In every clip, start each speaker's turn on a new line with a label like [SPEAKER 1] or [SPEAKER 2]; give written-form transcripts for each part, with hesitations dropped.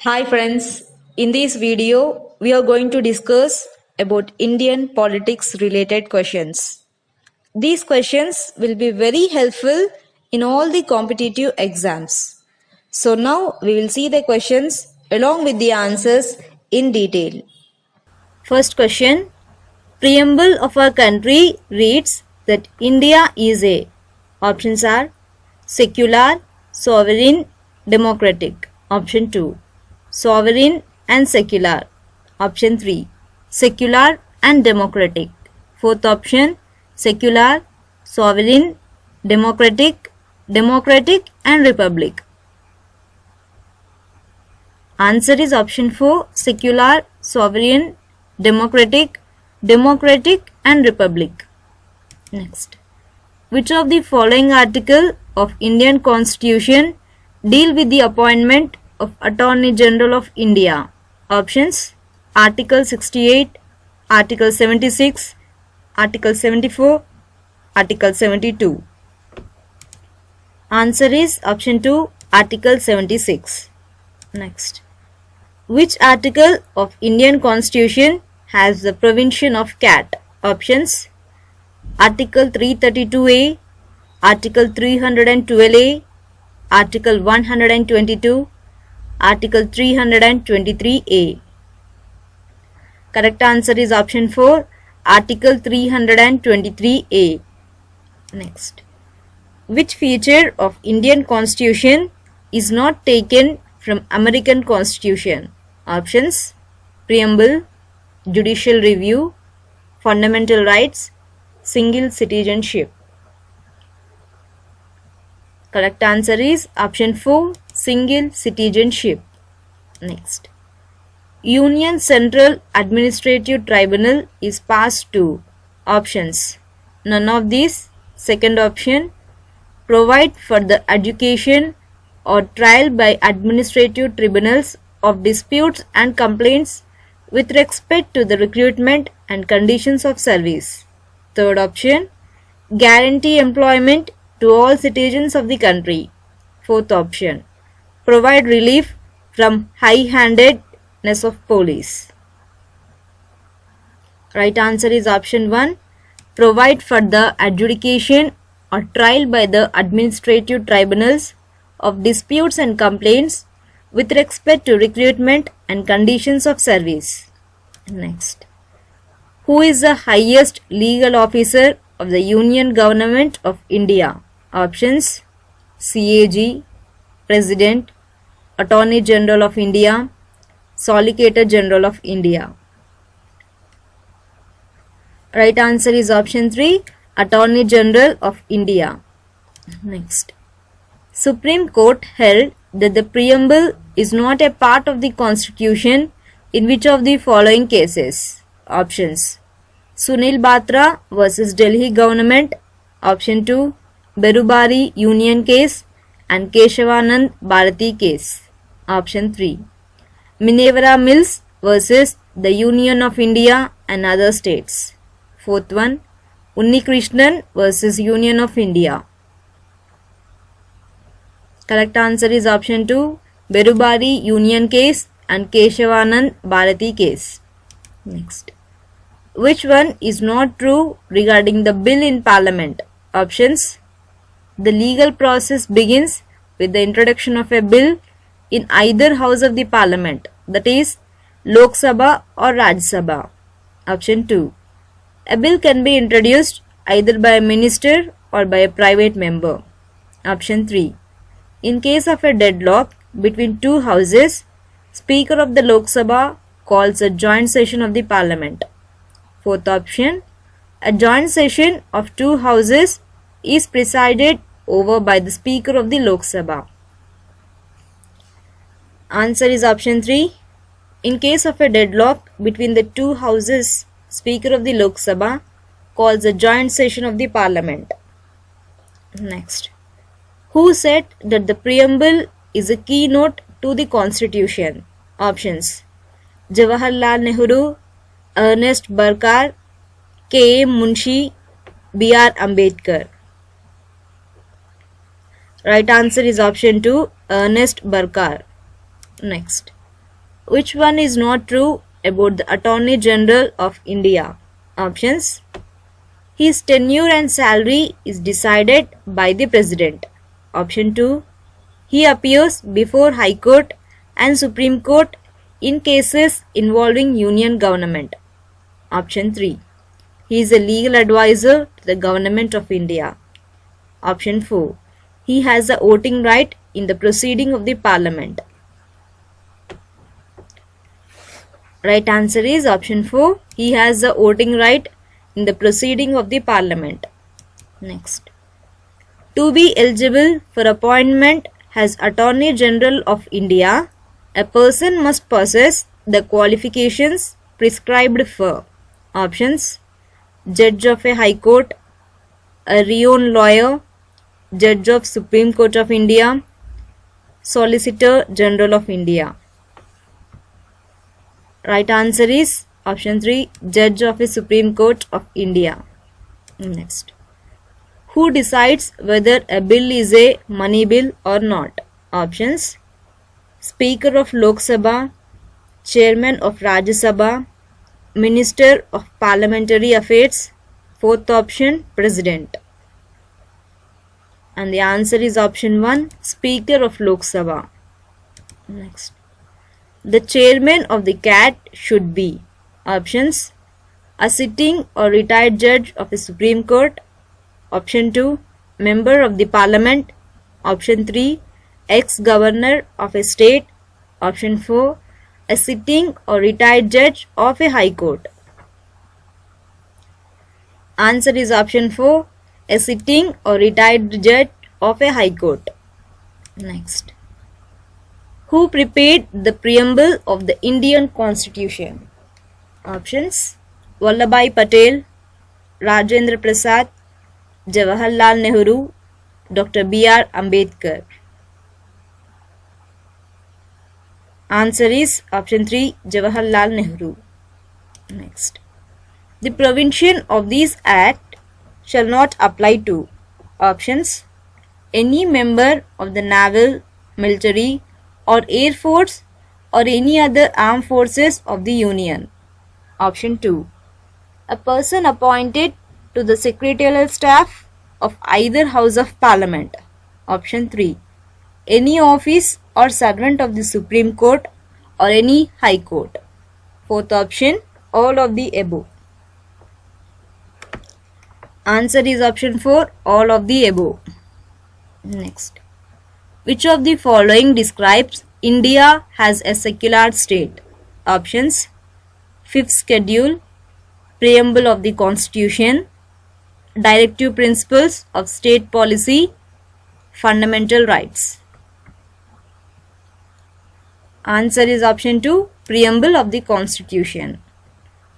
[SPEAKER 1] Hi friends, in this video we are going to discuss about Indian politics related questions. These questions will be very helpful in all the competitive exams. So now we will see the questions along with the answers in detail. First question, preamble of our country reads that India is a, options are secular, sovereign, democratic. Option 2, sovereign and secular. Option 3, secular and democratic. Fourth option, secular, sovereign, democratic, democratic and republic. Answer is option 4, secular, sovereign, democratic, democratic and republic. Next. Which of the following article of Indian Constitution deal with the appointment of Attorney General of India? Options: Article 68, Article 76, Article 74, Article 72. Answer is option 2, Article 76. Next. Which article of Indian Constitution has the provision of CAT? Options: Article 332A, Article 312A, Article 122, Article 323A. Correct answer is option 4, Article 323A. Next. Which feature of Indian Constitution is not taken from American Constitution? Options: Preamble, Judicial Review, Fundamental Rights, Single Citizenship. Correct answer is option 4, Single Citizenship. Next. Union Central Administrative Tribunal is passed to. Options: none of these. Second option, provide for the adjudication or trial by administrative tribunals of disputes and complaints with respect to the recruitment and conditions of service. Third option, guarantee employment to all citizens of the country. Fourth option, provide relief from high-handedness of police. Right answer is option 1, provide for the adjudication or trial by the administrative tribunals of disputes and complaints with respect to recruitment and conditions of service. Next. Who is the highest legal officer of the Union Government of India? Options: CAG, President, Attorney General of India, Solicitor General of India. Right answer is option 3, Attorney General of India. Next. Supreme Court held that the preamble is not a part of the Constitution in which of the following cases? Options: Sunil Batra versus Delhi Government. Option 2, Berubari Union Case and Keshavanand Bharati Case. Option 3, Minerva Mills versus the Union of India and other states. Fourth one, Unnikrishnan versus Union of India. Correct answer is option 2, Berubari Union Case and Keshavanand Bharati Case. Next. Which one is not true regarding the bill in Parliament? Options: the legal process begins with the introduction of a bill in either house of the Parliament, that is, Lok Sabha or Rajya Sabha. Option 2, a bill can be introduced either by a minister or by a private member. Option 3, in case of a deadlock between two houses, Speaker of the Lok Sabha calls a joint session of the Parliament. Fourth option, a joint session of two houses is presided over by the Speaker of the Lok Sabha. Answer is option 3. In case of a deadlock between the two houses, Speaker of the Lok Sabha calls a joint session of the Parliament. Next. Who said that the preamble is a keynote to the Constitution? Options: Jawaharlal Nehru, Ernest Barkar, K. A. Munshi, B. R. Ambedkar. Right answer is option 2, Ernest Barkar. Next. Which one is not true about the Attorney General of India? Options. His tenure and salary is decided by the President. Option 2. He appears before High Court and Supreme Court in cases involving Union government. Option 3. He is a legal advisor to the Government of India. Option 4. He has a voting right in the proceeding of the Parliament. Right answer is option 4. He has a voting right in the proceeding of the Parliament. Next. To be eligible for appointment as Attorney General of India, a person must possess the qualifications prescribed for. Options. Judge of a High Court, a renowned lawyer, Judge of Supreme Court of India, Solicitor General of India. Right answer is option 3. Judge of a Supreme Court of India. Next. Who decides whether a bill is a money bill or not? Options. Speaker of Lok Sabha, Chairman of Rajya Sabha, Minister of Parliamentary Affairs. Fourth option, President. And the answer is option 1. Speaker of Lok Sabha. Next. The chairman of the CAT should be. Options. A sitting or retired judge of the Supreme Court. Option 2. Member of the Parliament. Option 3. Ex-governor of a state. Option 4. A sitting or retired judge of a High Court. Answer is option 4. A sitting or retired judge of a High Court. Next. Who prepared the preamble of the Indian Constitution? Options. Vallabhbhai Patel, Rajendra Prasad, Jawaharlal Nehru, Dr. B.R. Ambedkar. Answer is option 3. Jawaharlal Nehru. Next. The provision of this act shall not apply to. Options. Any member of the naval, military, or air force or any other armed forces of the Union. Option 2. A person appointed to the secretarial staff of either House of Parliament. Option 3. Any office or servant of the Supreme Court or any High Court. Fourth option, all of the above. Answer is option 4, all of the above. Next. Which of the following describes India as a secular state? Options. Fifth Schedule, Preamble of the Constitution, Directive Principles of State Policy, Fundamental Rights. Answer is option 2, Preamble of the Constitution.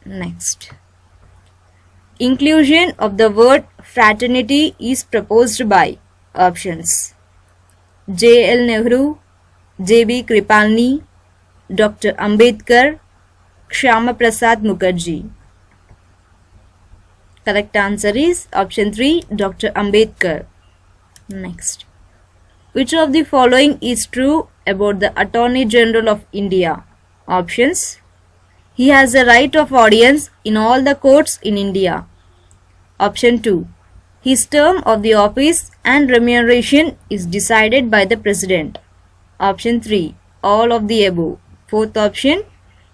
[SPEAKER 1] Next. Inclusion of the word fraternity is proposed by. Options. J. L. Nehru, J. B. Kripalani, Dr. Ambedkar, Shyama Prasad Mukherjee. Correct answer is option 3, Dr. Ambedkar. Next. Which of the following is true about the Attorney General of India? Options. He has a right of audience in all the courts in India. Option 2. His term of the office and remuneration is decided by the President. Option 3. All of the above. Fourth option.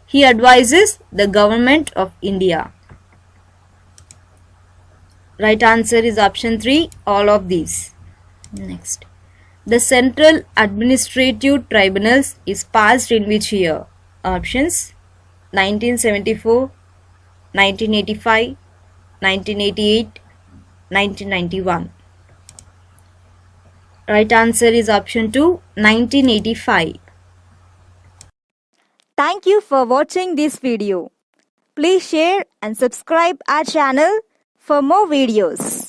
[SPEAKER 1] He advises the Government of India. Right answer is option 3, all of these. Next. The Central Administrative Tribunals is passed in which year? Options. 1974, 1985, 1988, 1991. Right answer is option 2, 1985.
[SPEAKER 2] Thank you for watching this video. Please share and subscribe our channel for more videos.